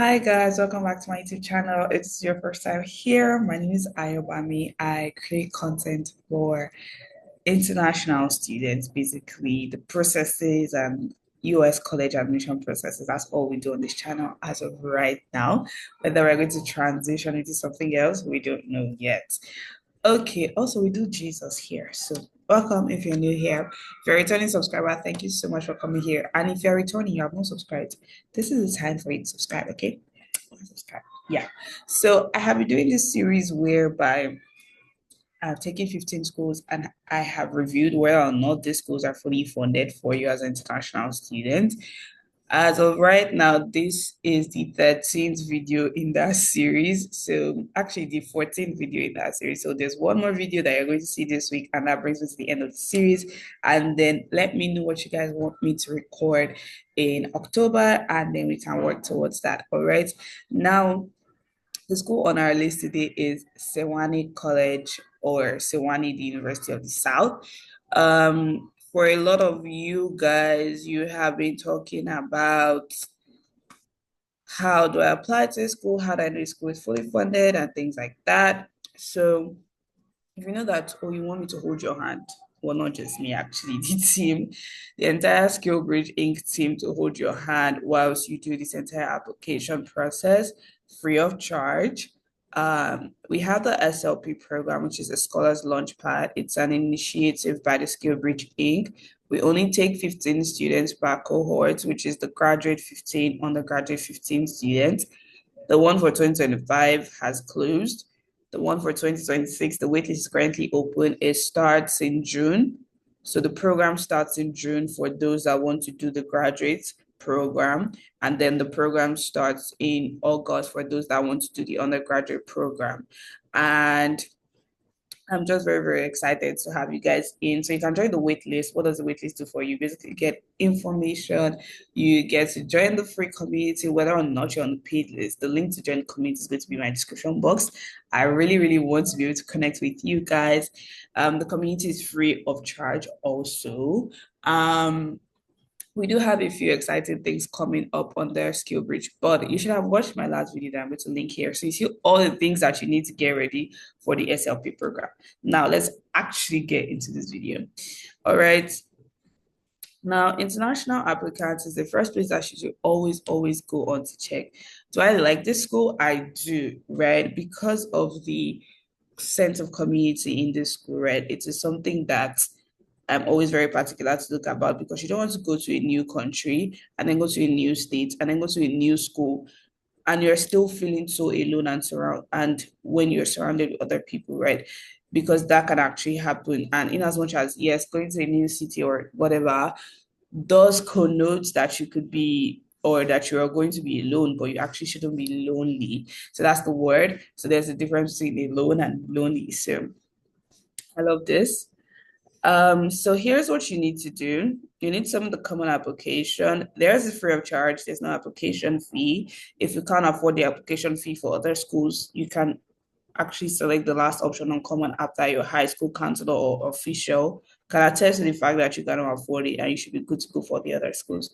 Hi guys, welcome back to my YouTube channel. If it's your first time here, my name is Ayobami. I create content for international students, basically the processes and US college admission processes. That's all we do on this channel as of right now. Whether we're going to transition into something else, we don't know yet. Okay, also we do Jesus here. So welcome if you're new here. If you're a returning subscriber, thank you so much for coming here. And if you're returning, you have not subscribed, this is the time for you to subscribe, okay? Subscribe. Yeah. So I have been doing this series whereby I've taken 15 schools and I have reviewed whether or not these schools are fully funded for you as an international student. As of right now, this is the 13th video in that series. So actually the 14th video in that series. So there's one more video that you're going to see this week, and that brings me to the end of the series. And then let me know what you guys want me to record in October, and then we can work towards that. All right. Now, the school on our list today is Sewanee College, or Sewanee, the University of the South. For a lot of you guys, you have been talking about how do I apply to school, how do I know school is fully funded, and things like that. So if you know that, oh, you want me to hold your hand, well, not just me, actually, the team, the entire SkillBridge Inc. team to hold your hand whilst you do this entire application process free of charge. We have the SLP program, which is a Scholars Launchpad. It's an initiative by the SkillBridge Inc. We only take 15 students per cohort, which is the graduate 15, undergraduate 15 students. The one for 2025 has closed. The one for 2026, the waitlist is currently open. It starts in June. So the program starts in June for those that want to do the graduate program. And then the program starts in August for those that want to do the undergraduate program. And I'm just very, very excited to have you guys in. So you can join the wait list. What does the wait list do for you? Basically, get information. You get to join the free community, whether or not you're on the paid list. The link to join the community is going to be in my description box. I really, really want to be able to connect with you guys. The community is free of charge also. We do have a few exciting things coming up on their SkillBridge, but you should have watched my last video that I'm going to link here. So you see all the things that you need to get ready for the SLP program. Now let's actually get into this video. All right. Now, international applicants is the first place that you should always go on to check. Do I like this school? I do, right? Because of the sense of community in this school, right? It is something that I'm always very particular to look about, because you don't want to go to a new country and then go to a new state and then go to a new school and you're still feeling so alone and when you're surrounded with other people, right? Because that can actually happen. And in as much as, yes, going to a new city or whatever does connote that you could be, or that you are going to be alone, but you actually shouldn't be lonely. So that's the word. So there's a difference between alone and lonely. So I love this. So here's what you need to do. You need some of the common application. There's a free of charge. There's no application fee. If you can't afford the application fee for other schools, you can actually select the last option on common after your high school counselor or official can attest to the fact that you cannot afford it and you should be good to go for the other schools.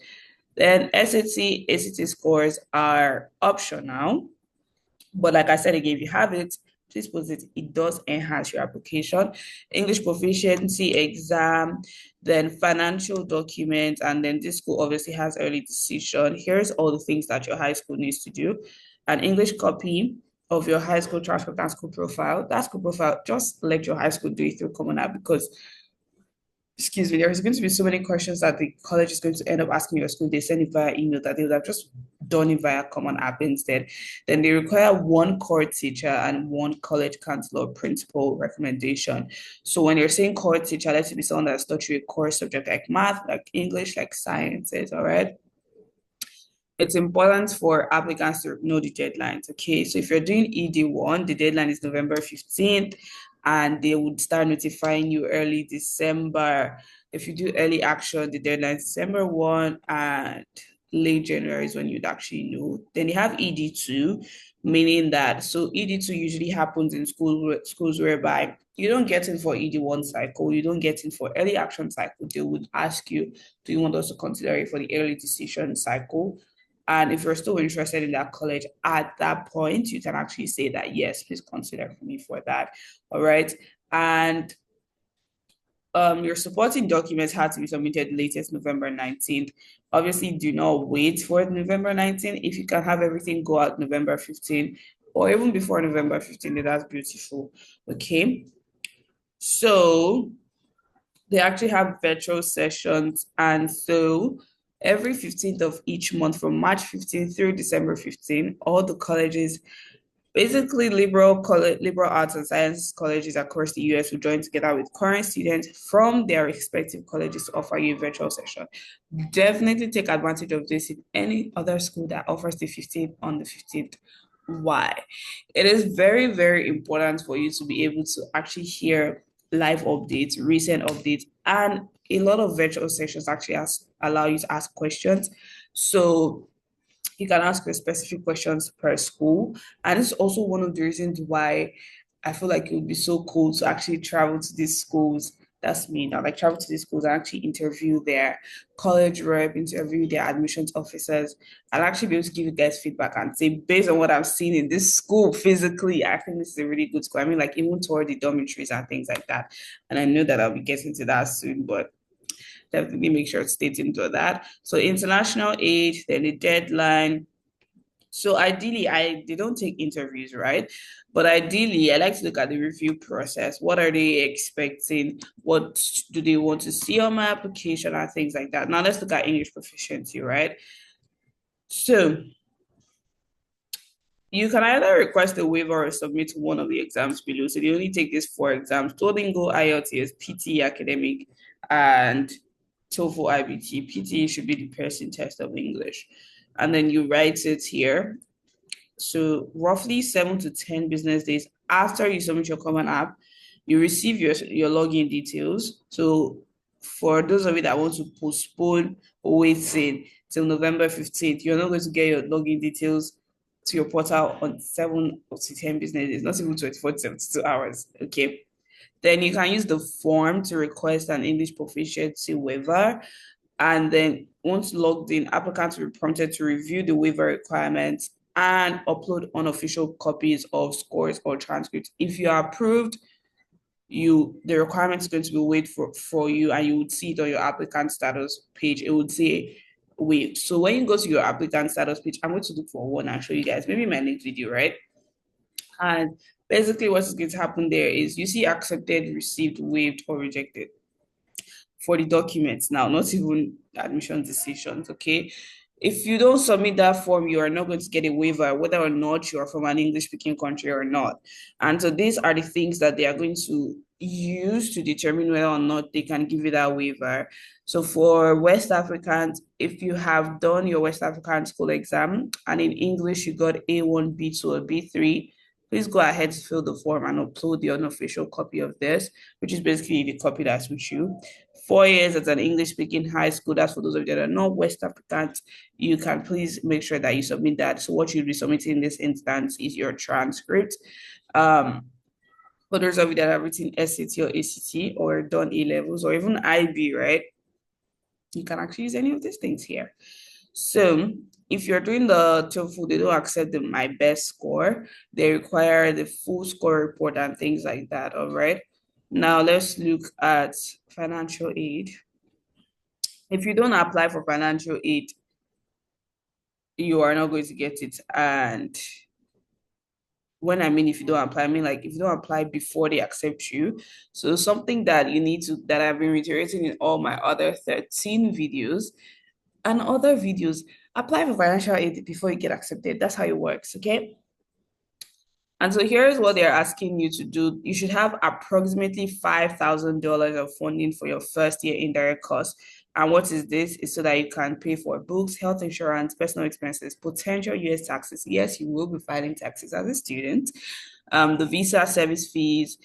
Then ACT scores are optional. But like I said again, if you have it, please post it. It does enhance your application. English proficiency exam, then financial documents, and then this school obviously has early decision. Here's all the things that your high school needs to do. An English copy of your high school transcript and school profile. That school profile, just let your high school do it through Common App, because excuse me, there's going to be so many questions that the college is going to end up asking your school. They send it via email that they would have just done it via Common App instead. Then they require one core teacher and one college counselor or principal recommendation. So when you're saying core teacher, let it be someone that's taught you a core subject like math, like English, like sciences, all right? It's important for applicants to know the deadlines. Okay, so if you're doing ED1, the deadline is November 15th, and they would start notifying you early December. If you do early action, the deadline is December 1, and late January is when you'd actually know. Then you have ED2, meaning that, so ED2 usually happens in schools whereby you don't get in for ED1 cycle, you don't get in for early action cycle. They would ask you, do you want us to consider it for the early decision cycle? And if you're still interested in that college at that point, you can actually say that, yes, please consider me for that. All right. And your supporting documents had to be submitted latest November 19th. Obviously, do not wait for November 19th. If you can have everything go out November 15th or even before November 15th, that's beautiful. Okay. So they actually have virtual sessions. And so every 15th of each month from March 15th through December 15th, all the colleges, basically liberal arts and science colleges across the US will join together with current students from their respective colleges to offer you a virtual session. Definitely take advantage of this in any other school that offers the 15th on the 15th. Why? It is very, very important for you to be able to actually hear live updates, recent updates, and a lot of virtual sessions actually allow you to ask questions. So you can ask your specific questions per school. And it's also one of the reasons why I feel like it would be so cool to actually travel to these schools. That's me now, like travel to these schools and actually interview their college rep, interview their admissions officers, and actually be able to give you guys feedback and say, based on what I've seen in this school physically, I think this is a really good school. I mean, like even toward the dormitories and things like that. And I know that I'll be getting to that soon, but definitely make sure to stay tuned to that. So international aid, then the deadline. So ideally, they don't take interviews, right? But ideally, I like to look at the review process. What are they expecting? What do they want to see on my application and things like that? Now let's look at English proficiency, right? So you can either request a waiver or submit one of the exams below. So they only take these four exams: Duolingo, IELTS, PT Academic, and TOEFL IBT. PT should be the person test of English. And then you write it here. So roughly 7 to 10 business days after you submit your common app, you receive your login details. So for those of you that want to postpone waiting till November 15th, you're not going to get your login details to your portal on 7 to 10 business days, not even 24 to 72 hours. Okay. Then you can use the form to request an English proficiency waiver. And then once logged in, applicants will be prompted to review the waiver requirements and upload unofficial copies of scores or transcripts. If you are approved, the requirement is going to be wait for you, and you would see it on your applicant status page. It would say wait. So when you go to your applicant status page, I'm going to look for one and show you guys, maybe my next video, right? And basically what is going to happen there is you see accepted, received, waived, or rejected for the documents now, not even admission decisions, okay? If you don't submit that form, you are not going to get a waiver, whether or not you are from an English-speaking country or not. And so these are the things that they are going to use to determine whether or not they can give you that waiver. So for West Africans, if you have done your West African school exam and in English you got A1, B2, or B3, please go ahead to fill the form and upload the unofficial copy of this, which is basically the copy that's with you. 4 years at an English-speaking high school, that's for those of you that are not West Africans, you can please make sure that you submit that. So what you'll be submitting in this instance is your transcript. For those of you that have written SAT or ACT or done A-levels or even IB, right? You can actually use any of these things here. So if you're doing the TOEFL, they don't accept my best score. They require the full score report and things like that, all right? Now let's look at financial aid. If you don't apply for financial aid, you are not going to get it. And when I mean if you don't apply, I mean like if you don't apply before they accept you. So something that you need to, that I've been reiterating in all my other 13 videos and other videos, apply for financial aid before you get accepted. That's how it works, okay? And so here's what they're asking you to do. You should have approximately $5,000 of funding for your first year indirect costs. And what is this? Is so that you can pay for books, health insurance, personal expenses, potential US taxes. Yes, you will be filing taxes as a student. The visa service fees,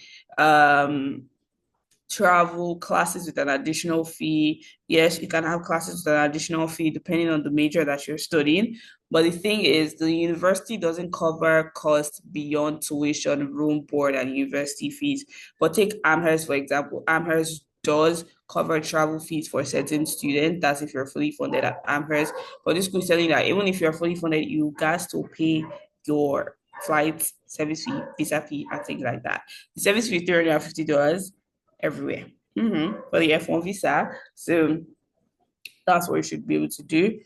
travel, classes with an additional fee. Yes, you can have classes with an additional fee depending on the major that you're studying. But the thing is, the university doesn't cover costs beyond tuition, room, board, and university fees. But take Amherst, for example. Amherst does cover travel fees for certain students. That's if you're fully funded at Amherst. But this school is telling you that even if you're fully funded, you guys to pay your flight, service fee, visa fee, and things like that. The service fee is $350 everywhere. For the F1 visa. So that's what you should be able to do.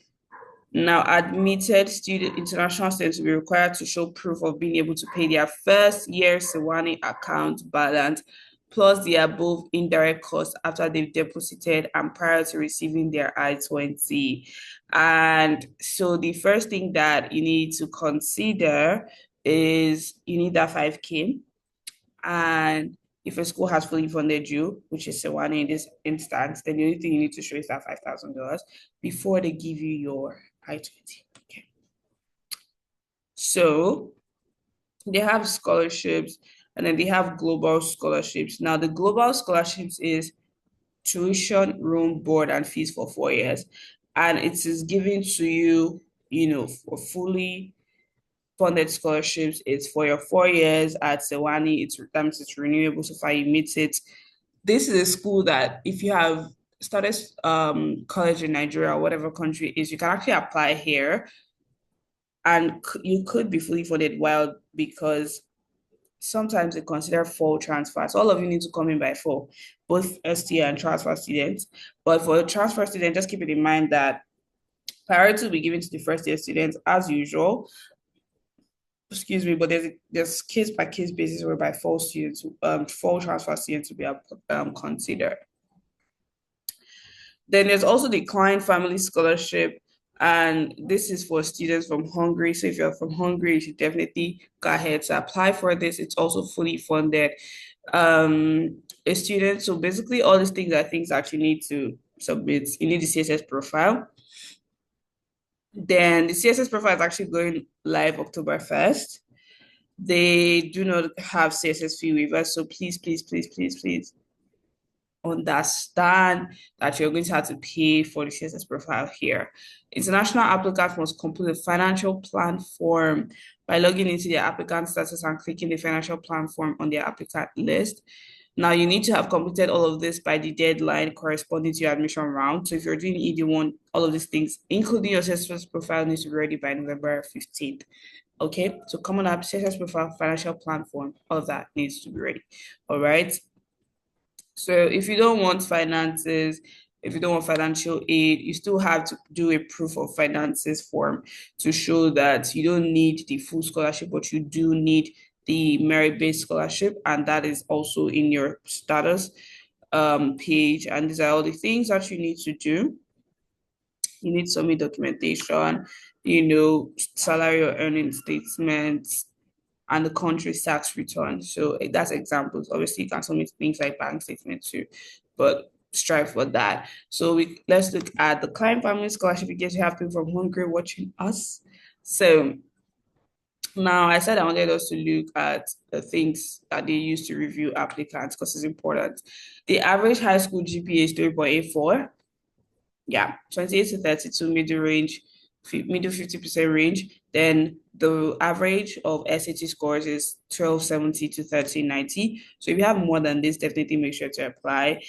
Now, admitted student international students will be required to show proof of being able to pay their first year Sewanee account balance plus the above indirect costs after they've deposited and prior to receiving their I-20. And so the first thing that you need to consider is you need that 5K. And if a school has fully funded you, which is Sewanee in this instance, then the only thing you need to show is that $5,000 before they give you your I-20. Okay. So they have scholarships and then they have global scholarships. Now, the global scholarships is tuition, room, board, and fees for 4 years. And it is given to you, for fully funded scholarships. It's for your 4 years at Sewanee. It's renewable so far you meet it. This is a school that if you have started college in Nigeria or whatever country it is, you can actually apply here and you could be fully funded while because sometimes they consider fall transfer. So all of you need to come in by fall, both ST and transfer students. But for a transfer student, just keep it in mind that priority will be given to the first year students as usual. Excuse me, but there's case by case basis whereby fall transfer students will be considered. Then there's also the Klein Family Scholarship, and this is for students from Hungary. So if you're from Hungary, you should definitely go ahead to apply for this. It's also fully funded. A student, so basically all these things are things that you need to submit. You need the CSS profile. Then the CSS profile is actually going live October 1st. They do not have CSS fee waivers, so please, please, please, please, please understand that you're going to have to pay for the CSS profile here. International applicants must complete a financial plan form by logging into their applicant status and clicking the financial plan form on their applicant list. Now, you need to have completed all of this by the deadline corresponding to your admission round. So if you're doing ED1, all of these things, including your CSS profile, needs to be ready by November 15th. Okay, so come on up, CSS profile, financial plan form, all of that needs to be ready. All right. So if you don't want finances, if you don't want financial aid, you still have to do a proof of finances form to show that you don't need the full scholarship, but you do need the merit-based scholarship, and that is also in your status page. And these are all the things that you need to do. You need to submit documentation, salary or earning statements, and the country's tax return. So that's examples. Obviously, you can submit things like bank statements too, but strive for that. So let's look at the Klein Family Scholarship. In case you have people from Hungary watching us. So now I said I wanted us to look at the things that they use to review applicants because it's important. The average high school GPA is 3.84. Yeah, 28 to 32 middle range, middle 50% range. Then the average of SAT scores is 1270 to 1390. So if you have more than this, definitely make sure to apply.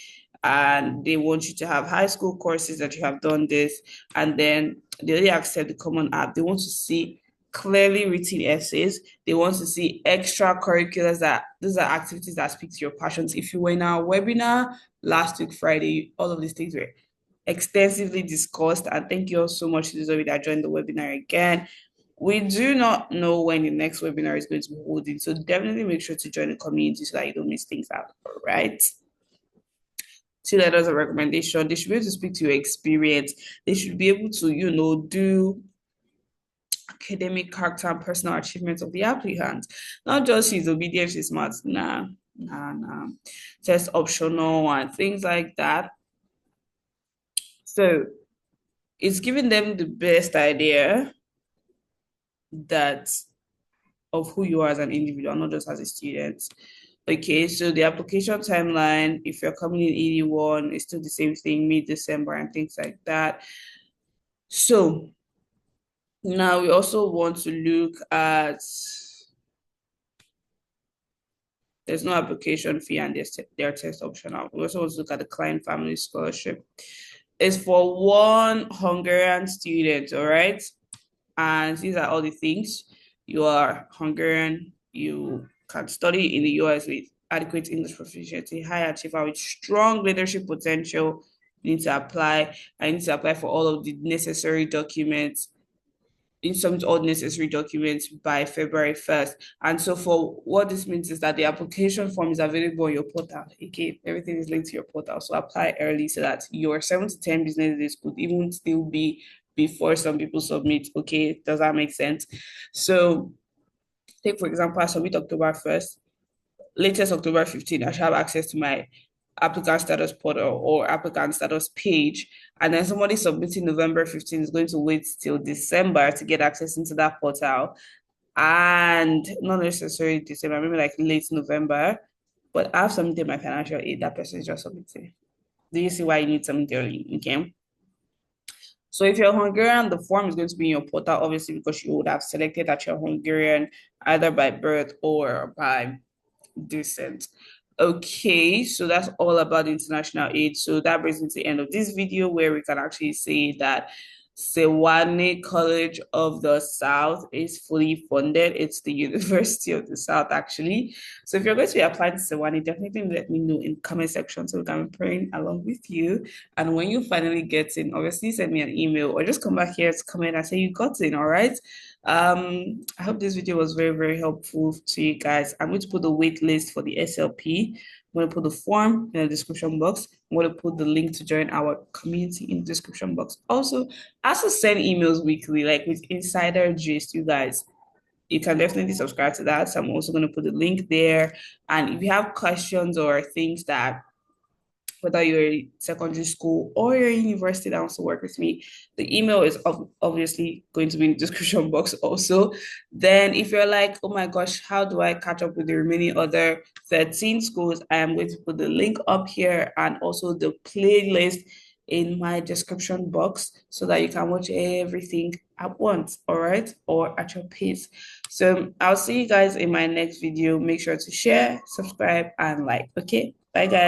And they want you to have high school courses that you have done this. And then they only accept the common app. They want to see clearly written essays. They want to see extracurriculars that those are activities that speak to your passions. If you were in our webinar last week, Friday, all of these things were extensively discussed. And thank you all so much to those of you that joined the webinar again. We do not know when the next webinar is going to be holding, so definitely make sure to join the community so that you don't miss things out. All right. 2 letters of recommendation. They should be able to speak to your experience. They should be able to, do academic character and personal achievements of the applicant. Not just his obedience, his smart. Nah. Test optional and things like that. So it's giving them the best idea that of who you are as an individual, not just as a student. Okay, so the application timeline, if you're coming in ED1, it's still the same thing, mid-December and things like that. So now we also want to look at There's no application fee and they're test optional. We also want to look at the client family scholarship. It's for one Hungarian student, all right? And these are all the things. You are Hungarian, you can study in the US with adequate English proficiency, high achiever with strong leadership potential. You need to apply. I need to apply for all of the necessary documents, in submit all necessary documents by February 1st. And so for what this means is that the application form is available on your portal. Okay, everything is linked to your portal. So apply early so that your 7 to 10 business days could even still be before some people submit. Okay, does that make sense? So take for example, I submit October 1st, latest October 15th, I should have access to my applicant status portal or applicant status page. And then somebody submitting November 15th is going to wait till December to get access into that portal. And not necessarily December, maybe like late November. But I have submitted my financial aid, that person is just submitting. Do you see why you need something early? Okay. So if you're Hungarian, the form is going to be in your portal, obviously, because you would have selected that you're Hungarian either by birth or by descent. Okay, so that's all about international aid. So that brings me to the end of this video where we can actually say that Sewanee College of the South is fully funded. It's the University of the South, actually. So if you're going to be applying to Sewanee, definitely let me know in the comment section so we can be praying along with you. And when you finally get in, obviously send me an email or just come back here to comment and say you got in, all right? I hope this video was very, very helpful to you guys. I'm going to put the wait list for the SLP. I'm going to put the form in the description box. I'm going to put the link to join our community in the description box. Also, as to send emails weekly, like with Insider Gist, you guys, you can definitely subscribe to that. So I'm also going to put the link there. And if you have questions or things that whether you're in secondary school or you're in university that wants to work with me, the email is obviously going to be in the description box also. Then if you're like, oh my gosh, how do I catch up with the remaining other 13 schools? I am going to put the link up here and also the playlist in my description box so that you can watch everything at once, all right, or at your pace. So I'll see you guys in my next video. Make sure to share, subscribe, and like. Okay, bye guys.